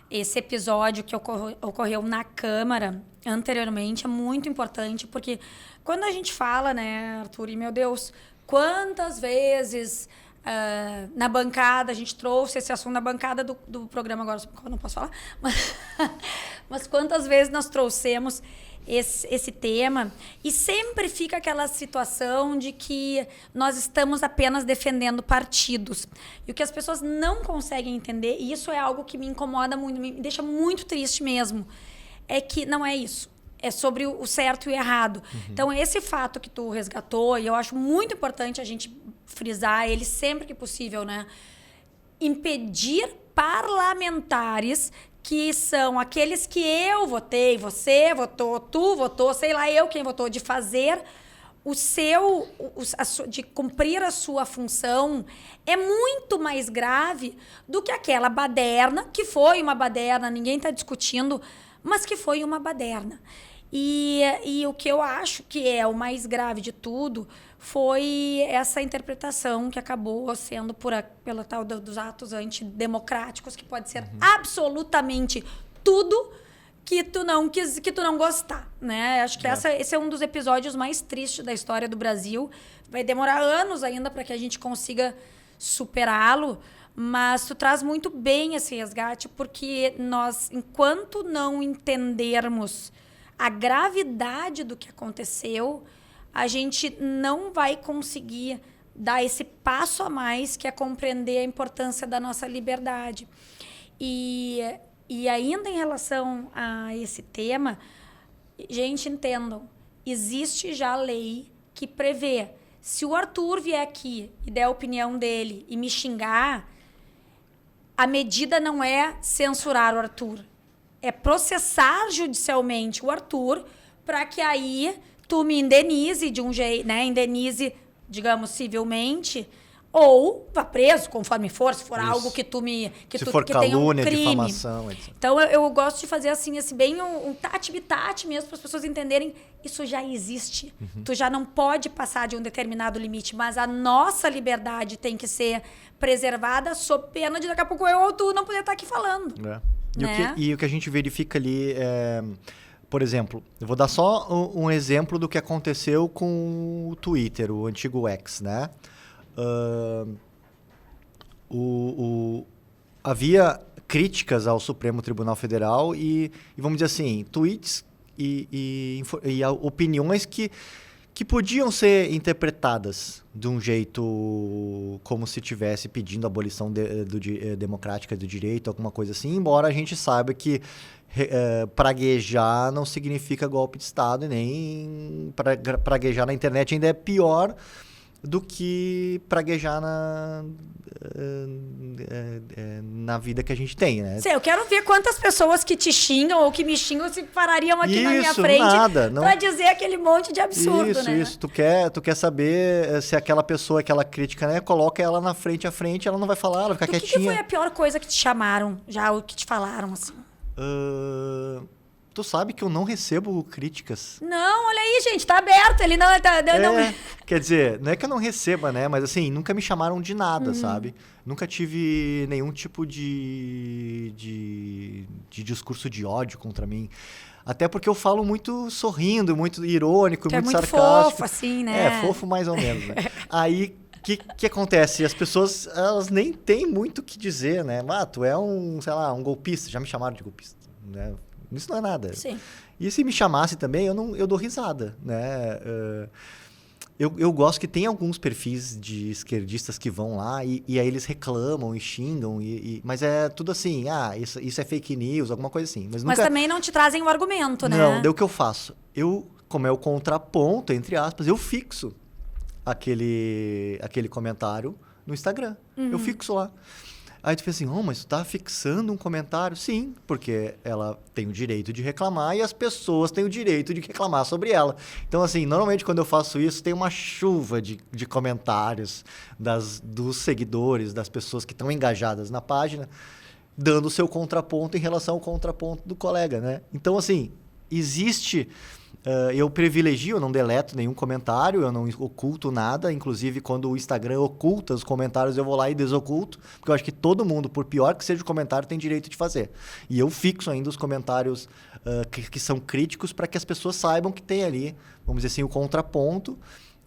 esse episódio que ocorreu na Câmara anteriormente é muito importante, porque quando a gente fala, né, Arthur, e meu Deus, quantas vezes... na bancada, a gente trouxe esse assunto na bancada do programa, agora eu não posso falar, mas quantas vezes nós trouxemos esse tema e sempre fica aquela situação de que nós estamos apenas defendendo partidos. E o que as pessoas não conseguem entender, e isso é algo que me incomoda muito, me deixa muito triste mesmo, é que não é isso. É sobre o certo e o errado. Uhum. Então, esse fato que tu resgatou, e eu acho muito importante a gente frisar ele sempre que possível, né? Impedir parlamentares que são aqueles que eu votei, você votou, tu votou, sei lá eu quem votou, de fazer de cumprir a sua função é muito mais grave do que aquela baderna, que foi uma baderna, ninguém está discutindo, mas que foi uma baderna. E o que eu acho que é o mais grave de tudo foi essa interpretação que acabou sendo pela tal dos atos antidemocráticos, que pode ser absolutamente tudo que tu não gostar, né? Acho que esse é um dos episódios mais tristes da história do Brasil. Vai demorar anos ainda para que a gente consiga superá-lo, mas tu traz muito bem esse resgate, porque nós, enquanto não entendermos a gravidade do que aconteceu, a gente não vai conseguir dar esse passo a mais, que é compreender a importância da nossa liberdade. E ainda em relação a esse tema, gente, entendam, existe já lei que prevê, se o Arthur vier aqui e der a opinião dele e me xingar, a medida não é censurar o Arthur, é processar judicialmente o Arthur para que aí tu me indenize de um jeito, né? Indenize, digamos, civilmente, ou vá preso, conforme for, se for algo que tu me... Se for calúnia, difamação, etc. Então, eu gosto de fazer assim bem um tati-bitate mesmo, para as pessoas entenderem, isso já existe. Tu já não pode passar de um determinado limite, mas a nossa liberdade tem que ser preservada sob pena de daqui a pouco eu ou tu não poder estar aqui falando. E o que a gente verifica ali é... Por exemplo, eu vou dar só um exemplo do que aconteceu com o Twitter, o antigo X, né? havia críticas ao Supremo Tribunal Federal e vamos dizer assim, tweets e opiniões que podiam ser interpretadas de um jeito como se estivesse pedindo a abolição democrática do direito, alguma coisa assim, embora a gente saiba que praguejar não significa golpe de Estado e nem praguejar na internet ainda é pior do que praguejar na vida que a gente tem, né? Sei, eu quero ver quantas pessoas que te xingam ou que me xingam se parariam aqui na minha frente não... pra dizer aquele monte de absurdo, né? Isso. Tu quer saber se aquela pessoa, aquela crítica, né? Coloca ela na frente a frente, ela não vai falar, ela vai ficar quietinha. O que foi a pior coisa que te chamaram já, o que te falaram, assim? Tu sabe que eu não recebo críticas. Não, olha aí, gente, tá aberto. Ele não... Quer dizer, não é que eu não receba, né? Mas assim, nunca me chamaram de nada, sabe? Nunca tive nenhum tipo de discurso de ódio contra mim. Até porque eu falo muito sorrindo, muito irônico, muito sarcástico. É muito fofo, assim, né? Fofo mais ou menos, né? Aí... O que acontece? As pessoas, elas nem têm muito o que dizer, né? Tu é um golpista. Já me chamaram de golpista, né? Isso não é nada. Sim. E se me chamasse também, eu dou risada, né? Eu gosto que tem alguns perfis de esquerdistas que vão lá e aí eles reclamam e xingam, mas é tudo assim, isso é fake news, alguma coisa assim. Mas também não te trazem o argumento, né? Não, daí o que eu faço? Como é o contraponto, entre aspas, eu fixo aquele comentário no Instagram. Eu fixo lá. Aí tu pensa assim, mas tu tá fixando um comentário? Sim, porque ela tem o direito de reclamar e as pessoas têm o direito de reclamar sobre ela. Então, assim, normalmente quando eu faço isso, tem uma chuva de comentários dos seguidores, das pessoas que estão engajadas na página, dando o seu contraponto em relação ao contraponto do colega, né? Então, assim, existe... eu privilegio, eu não deleto nenhum comentário, eu não oculto nada. Inclusive, quando o Instagram oculta os comentários, eu vou lá e desoculto. Porque eu acho que todo mundo, por pior que seja o comentário, tem direito de fazer. E eu fixo ainda os comentários que são críticos para que as pessoas saibam que tem ali, vamos dizer assim, o contraponto.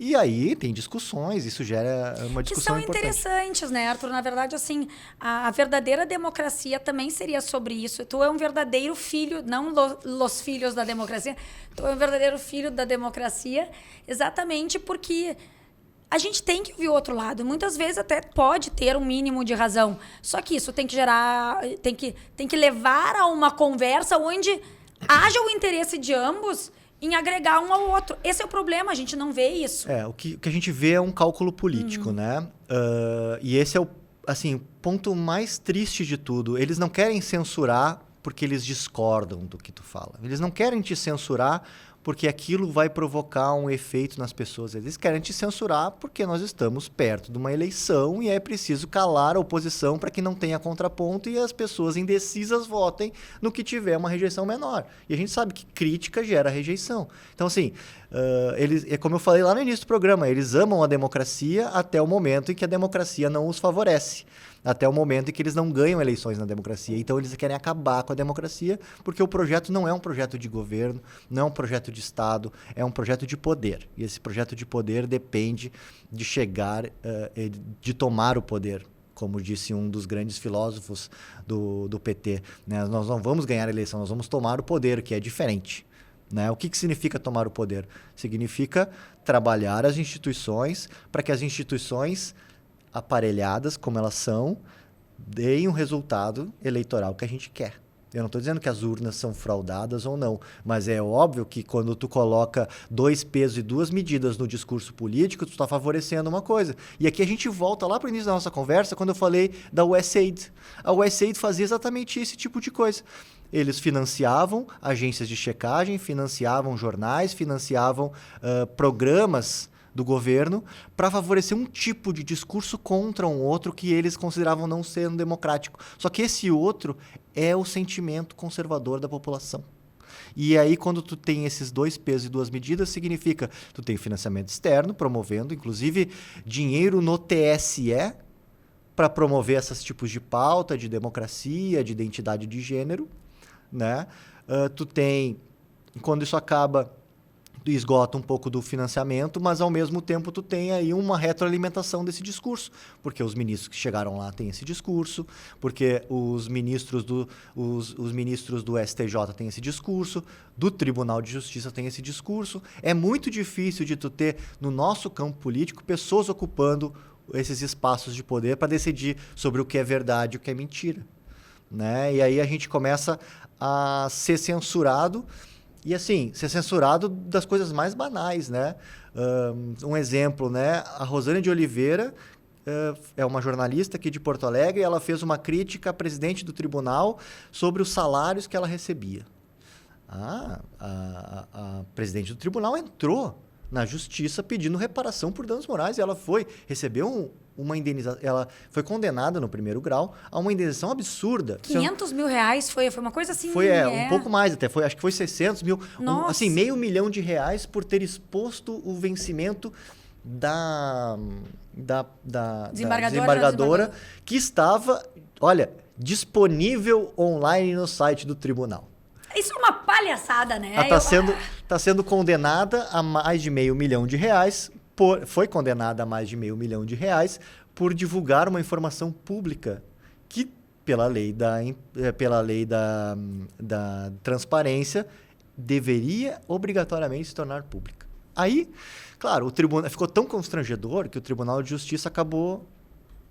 E aí tem discussões, isso gera uma discussão importante. Que são interessantes, né, Arthur? Na verdade, assim, a verdadeira democracia também seria sobre isso. Tu é um verdadeiro filho, não los filhos da democracia, tu é um verdadeiro filho da democracia, exatamente porque a gente tem que ouvir o outro lado. Muitas vezes até pode ter um mínimo de razão. Só que isso tem que gerar, tem que levar a uma conversa onde haja o interesse de ambos em agregar um ao outro. Esse é o problema, a gente não vê isso. O que a gente vê é um cálculo político, né? E esse é o ponto mais triste de tudo. Eles não querem censurar porque eles discordam do que tu fala. Eles não querem te censurar porque aquilo vai provocar um efeito nas pessoas. Eles querem te censurar porque nós estamos perto de uma eleição e é preciso calar a oposição para que não tenha contraponto e as pessoas indecisas votem no que tiver uma rejeição menor. E a gente sabe que crítica gera rejeição. Então, assim, é como eu falei lá no início do programa, eles amam a democracia até o momento em que a democracia não os favorece. Até o momento em que eles não ganham eleições na democracia. Então, eles querem acabar com a democracia, porque o projeto não é um projeto de governo, não é um projeto de Estado, é um projeto de poder. E esse projeto de poder depende de chegar, de tomar o poder, como disse um dos grandes filósofos do PT. Né? Nós não vamos ganhar a eleição, nós vamos tomar o poder, que é diferente. Né? O que significa tomar o poder? Significa trabalhar as instituições para que as instituições aparelhadas como elas são, deem um resultado eleitoral que a gente quer. Eu não estou dizendo que as urnas são fraudadas ou não, mas é óbvio que quando tu coloca 2 pesos e 2 medidas no discurso político, tu está favorecendo uma coisa. E aqui a gente volta lá para o início da nossa conversa, quando eu falei da USAID. A USAID fazia exatamente esse tipo de coisa. Eles financiavam agências de checagem, financiavam jornais, financiavam programas do governo para favorecer um tipo de discurso contra um outro que eles consideravam não sendo democrático. Só que esse outro é o sentimento conservador da população. E aí, quando tu tem esses 2 pesos e 2 medidas, significa tu tem financiamento externo, promovendo, inclusive, dinheiro no TSE para promover esses tipos de pauta, de democracia, de identidade de gênero, né? Tu tem, quando isso acaba, esgota um pouco do financiamento, mas ao mesmo tempo tu tem aí uma retroalimentação desse discurso, porque os ministros que chegaram lá têm esse discurso, porque os ministros do STJ têm esse discurso, do Tribunal de Justiça tem esse discurso. É muito difícil de tu ter, no nosso campo político, pessoas ocupando esses espaços de poder para decidir sobre o que é verdade e o que é mentira, né? E aí a gente começa a ser censurado. E assim, ser censurado das coisas mais banais, né? Um exemplo, né? A Rosane de Oliveira é uma jornalista aqui de Porto Alegre e ela fez uma crítica à presidente do tribunal sobre os salários que ela recebia. A presidente do tribunal entrou na justiça pedindo reparação por danos morais e ela recebeu uma indenização, ela foi condenada no primeiro grau a uma indenização absurda. 500 mil reais foi uma coisa assim. Um pouco mais até, acho que foi 600 mil, Nossa. assim, R$500 mil por ter exposto o vencimento da desembargadora que estava, olha, disponível online no site do tribunal. Isso é uma palhaçada, né? Ela está sendo condenada a mais de R$500 mil, foi condenada a mais de R$500 mil por divulgar uma informação pública que, pela lei da transparência, deveria obrigatoriamente se tornar pública. Aí, claro, o tribunal ficou tão constrangedor que o Tribunal de Justiça acabou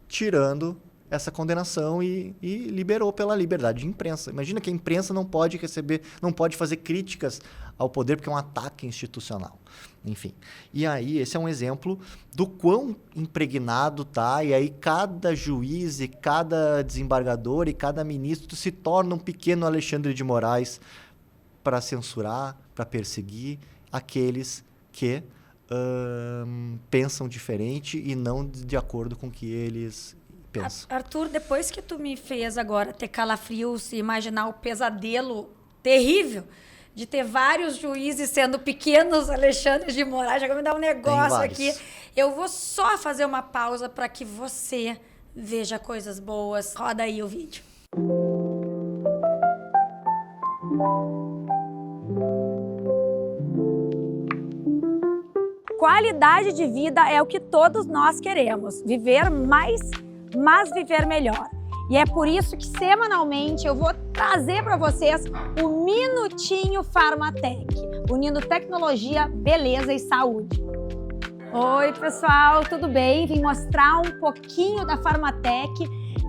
tirando essa condenação e liberou pela liberdade de imprensa. Imagina que a imprensa não pode fazer críticas ao poder porque é um ataque institucional. Enfim. E aí, esse é um exemplo do quão impregnado tá, e aí cada juiz e cada desembargador e cada ministro se torna um pequeno Alexandre de Moraes para censurar, para perseguir aqueles que pensam diferente e não de acordo com o que eles pensam. Arthur, depois que tu me fez agora ter calafrios e imaginar o pesadelo terrível de ter vários juízes sendo pequenos Alexandre de Moraes, já vai me dar um negócio aqui. Eu vou só fazer uma pausa para que você veja coisas boas. Roda aí o vídeo. Qualidade de vida é o que todos nós queremos. Viver mais, mas viver melhor. E é por isso que semanalmente eu vou trazer para vocês o Minutinho Farmatec, unindo tecnologia, beleza e saúde. Oi, pessoal, tudo bem? Vim mostrar um pouquinho da Farmatec,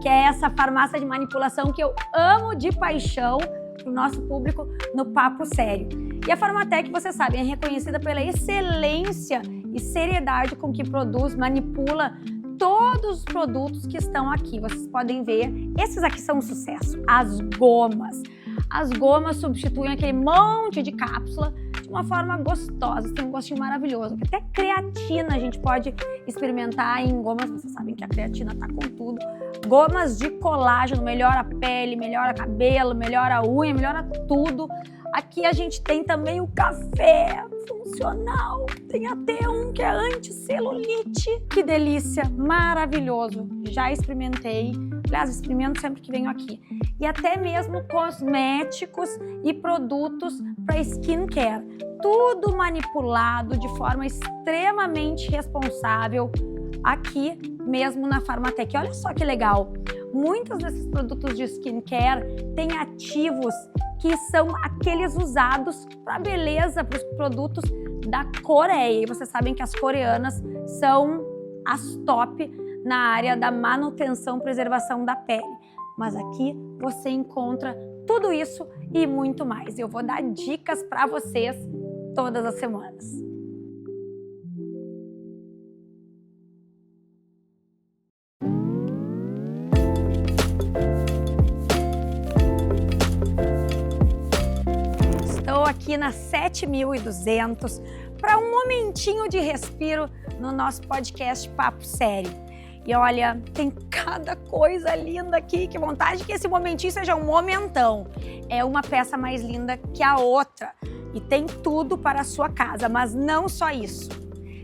que é essa farmácia de manipulação que eu amo de paixão para o nosso público no Papo Sério. E a Farmatec, vocês sabem, é reconhecida pela excelência e seriedade com que produz, manipula todos os produtos que estão aqui. Vocês podem ver, esses aqui são um sucesso, as gomas. As gomas substituem aquele monte de cápsula de uma forma gostosa, tem um gostinho maravilhoso. Até creatina a gente pode experimentar em gomas, vocês sabem que a creatina tá com tudo. Gomas de colágeno, melhora a pele, melhora cabelo, melhora a unha, melhora tudo. Aqui a gente tem também o café funcional, tem até um que é anti-celulite. Que delícia, maravilhoso, já experimentei, aliás, experimento sempre que venho aqui. E até mesmo cosméticos e produtos para skincare, tudo manipulado de forma extremamente responsável aqui mesmo na Farmatec. Olha só que legal, muitos desses produtos de skincare têm ativos que são aqueles usados para beleza, para os produtos da Coreia. E vocês sabem que as coreanas são as top na área da manutenção e preservação da pele. Mas aqui você encontra tudo isso e muito mais. Eu vou dar dicas para vocês todas as semanas. Estou aqui na 7.200 para um momentinho de respiro no nosso podcast Papo Sério. E olha, tem cada coisa linda aqui, que vontade que esse momentinho seja um momentão. É uma peça mais linda que a outra e tem tudo para a sua casa, mas não só isso.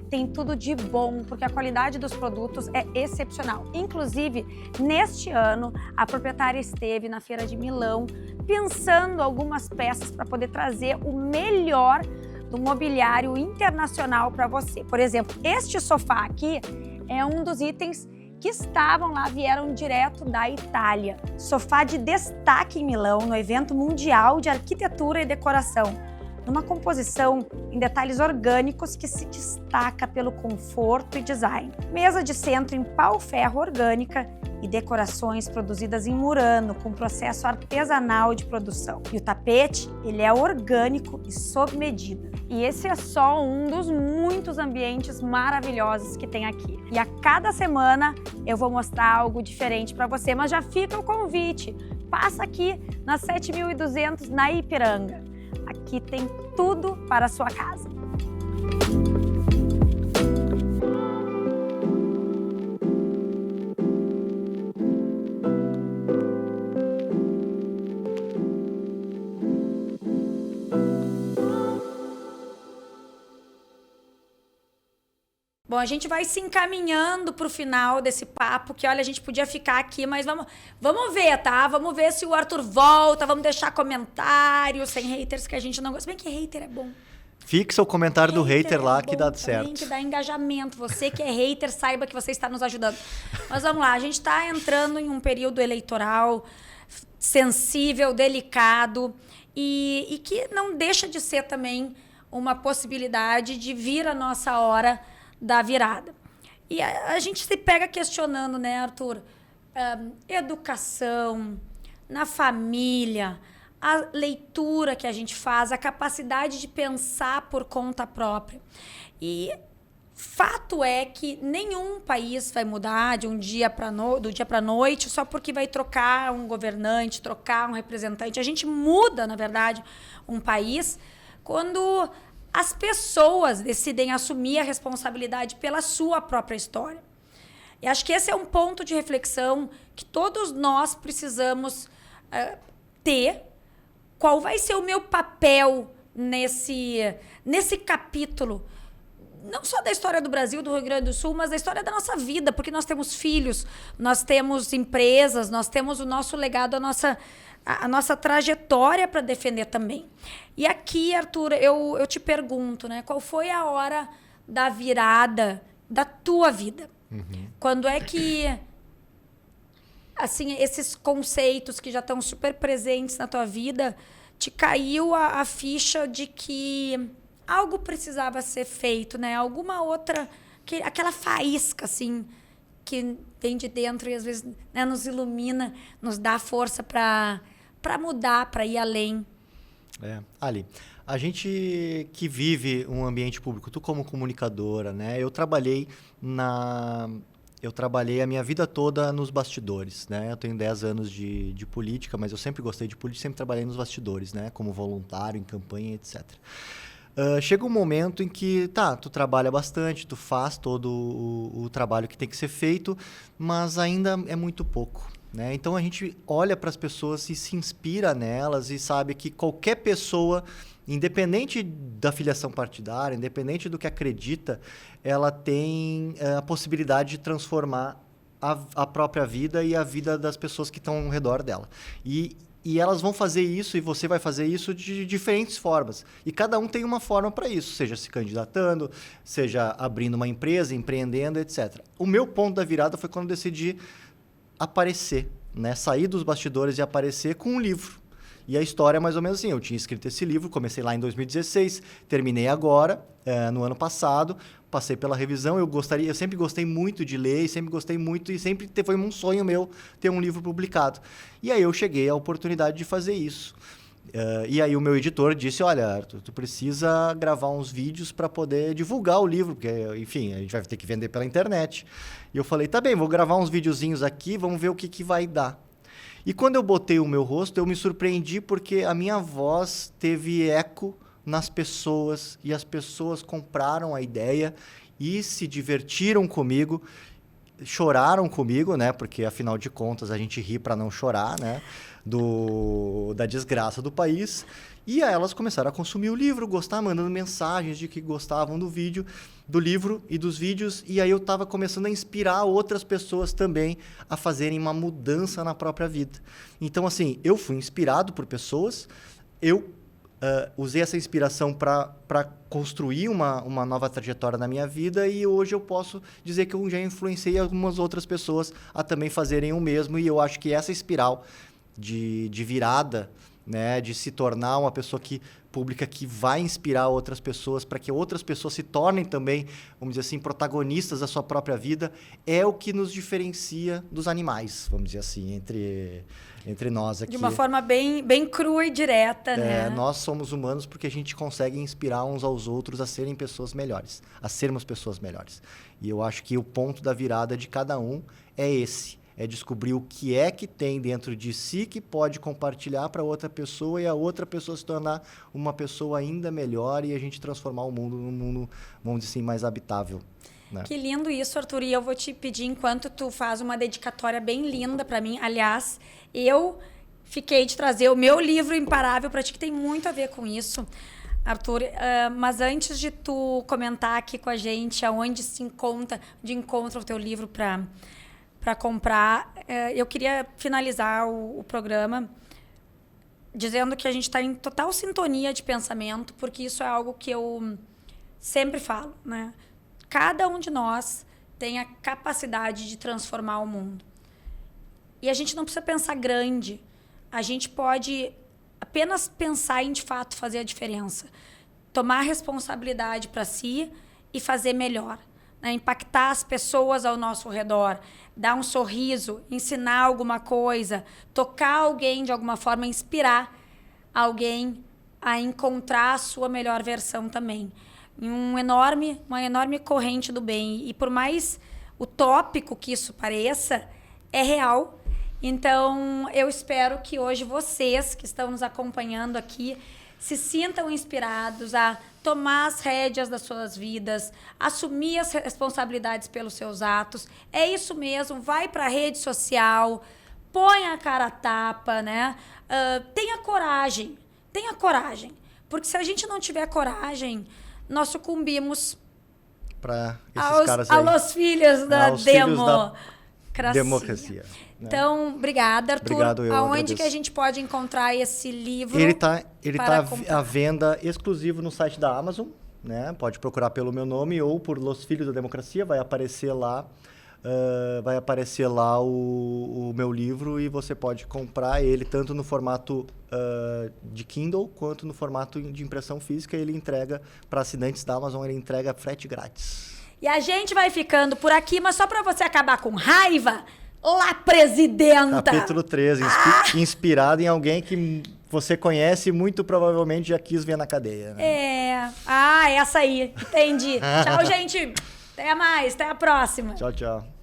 Tem tudo de bom, porque a qualidade dos produtos é excepcional. Inclusive, neste ano, a proprietária esteve na Feira de Milão pensando algumas peças para poder trazer o melhor do mobiliário internacional para você. Por exemplo, este sofá aqui é um dos itens que estavam lá, vieram direto da Itália. Sofá de destaque em Milão, no evento mundial de arquitetura e decoração. Numa composição em detalhes orgânicos que se destaca pelo conforto e design. Mesa de centro em pau-ferro orgânica e decorações produzidas em Murano, com processo artesanal de produção. E o tapete, ele é orgânico e sob medida. E esse é só um dos muitos ambientes maravilhosos que tem aqui. E a cada semana eu vou mostrar algo diferente para você, mas já fica o convite. Passa aqui na 7.200 na Ipiranga. Aqui tem tudo para a sua casa. Bom, a gente vai se encaminhando para o final desse papo, que olha, a gente podia ficar aqui, mas vamos ver, tá? Vamos ver se o Arthur volta, vamos deixar comentários sem haters que a gente não gosta. Se bem que hater é bom. Fixa o comentário do hater lá que dá também, certo. Que dá engajamento. Você que é hater, saiba que você está nos ajudando. Mas vamos lá, a gente está entrando em um período eleitoral sensível, delicado e que não deixa de ser também uma possibilidade de vir a nossa hora da virada. E a gente se pega questionando, né, Arthur? Educação, na família, a leitura que a gente faz, a capacidade de pensar por conta própria. E fato é que nenhum país vai mudar do dia para a noite só porque vai trocar um governante, trocar um representante. A gente muda, na verdade, um país quando as pessoas decidem assumir a responsabilidade pela sua própria história. E acho que esse é um ponto de reflexão que todos nós precisamos ter. Qual vai ser o meu papel nesse capítulo? Não só da história do Brasil, do Rio Grande do Sul, mas da história da nossa vida, porque nós temos filhos, nós temos empresas, nós temos o nosso legado, a nossa trajetória para defender também. E aqui, Arthur, eu te pergunto, né? Qual foi a hora da virada da tua vida? Uhum. Quando é que, assim, esses conceitos que já estão super presentes na tua vida, te caiu a ficha de que algo precisava ser feito, né? Alguma outra, aquela faísca, assim, que vem de dentro e às vezes, né, nos ilumina, nos dá força para mudar, para ir além. Ali, a gente que vive um ambiente público, tu como comunicadora, né? Eu trabalhei a minha vida toda nos bastidores, né? Eu tenho 10 anos de política, mas eu sempre gostei de política, sempre trabalhei nos bastidores, né? Como voluntário, em campanha, etc. Chega um momento em que, tu trabalha bastante, tu faz todo o trabalho que tem que ser feito, mas ainda é muito pouco, né? Então, a gente olha para as pessoas e se inspira nelas e sabe que qualquer pessoa, independente da filiação partidária, independente do que acredita, ela tem a possibilidade de transformar a própria vida e a vida das pessoas que estão ao redor dela. E elas vão fazer isso, e você vai fazer isso de diferentes formas. E cada um tem uma forma para isso, seja se candidatando, seja abrindo uma empresa, empreendendo, etc. O meu ponto da virada foi quando eu decidi aparecer, né? Sair dos bastidores e aparecer com um livro. E a história é mais ou menos assim, eu tinha escrito esse livro, comecei lá em 2016, terminei agora, no ano passado, passei pela revisão, eu sempre gostei muito de ler, e sempre foi um sonho meu ter um livro publicado. E aí eu cheguei à oportunidade de fazer isso. E aí o meu editor disse, olha, Arthur, tu precisa gravar uns vídeos para poder divulgar o livro, porque, enfim, a gente vai ter que vender pela internet. E eu falei, tá bem, vou gravar uns videozinhos aqui, vamos ver o que vai dar. E quando eu botei o meu rosto, eu me surpreendi porque a minha voz teve eco nas pessoas e as pessoas compraram a ideia e se divertiram comigo, choraram comigo, né? Porque, afinal de contas, a gente ri para não chorar, né? Da desgraça do país. E aí elas começaram a consumir o livro, gostar, mandando mensagens de que gostavam do livro e dos vídeos. E aí eu estava começando a inspirar outras pessoas também a fazerem uma mudança na própria vida. Então, assim, eu fui inspirado por pessoas, eu usei essa inspiração para construir uma nova trajetória na minha vida e hoje eu posso dizer que eu já influenciei algumas outras pessoas a também fazerem o mesmo. E eu acho que essa espiral de virada, né, de se tornar uma pessoa pública que vai inspirar outras pessoas para que outras pessoas se tornem também, vamos dizer assim, protagonistas da sua própria vida, é o que nos diferencia dos animais, vamos dizer assim, entre nós aqui. De uma forma bem crua e direta, né? Nós somos humanos porque a gente consegue inspirar uns aos outros a serem pessoas melhores, a sermos pessoas melhores. E eu acho que o ponto da virada de cada um é esse. É descobrir o que é que tem dentro de si que pode compartilhar para outra pessoa e a outra pessoa se tornar uma pessoa ainda melhor e a gente transformar o mundo num mundo, vamos dizer assim, mais habitável. Né? Que lindo isso, Arthur. E eu vou te pedir, enquanto tu faz uma dedicatória bem linda para mim. Aliás, eu fiquei de trazer o meu livro Imparável para ti, que tem muito a ver com isso, Arthur. Mas antes de tu comentar aqui com a gente aonde encontra o teu livro para comprar, eu queria finalizar o programa dizendo que a gente está em total sintonia de pensamento, porque isso é algo que eu sempre falo, né? Cada um de nós tem a capacidade de transformar o mundo. E a gente não precisa pensar grande. A gente pode apenas pensar em, de fato, fazer a diferença. Tomar responsabilidade para si e fazer melhor. Né? Impactar as pessoas ao nosso redor. Dar um sorriso, ensinar alguma coisa, tocar alguém de alguma forma, inspirar alguém a encontrar a sua melhor versão também. Uma enorme corrente do bem. E por mais utópico que isso pareça, é real. Então, eu espero que hoje vocês que estão nos acompanhando aqui se sintam inspirados a tomar as rédeas das suas vidas, assumir as responsabilidades pelos seus atos. É isso mesmo, vai para a rede social, põe a cara a tapa, né? Tenha coragem, porque se a gente não tiver coragem, nós sucumbimos para esses caras aí. Aos filhos da democracia. Né? Então, obrigada, Arthur. Obrigado, eu aonde agradeço. que a gente pode encontrar esse livro? Ele tá à venda exclusivo no site da Amazon, né? Pode procurar pelo meu nome ou por Los Filhos da Democracia, vai aparecer lá. O meu livro e você pode comprar ele tanto no formato de Kindle quanto no formato de impressão física. Ele entrega para assinantes da Amazon, ele entrega frete grátis. E a gente vai ficando por aqui, mas só para você acabar com raiva, lá, presidenta! Capítulo 13, inspirado em alguém que você conhece e muito provavelmente já quis ver na cadeia. Né? Essa aí, entendi. Tchau, gente! Até mais, até a próxima. Tchau, tchau.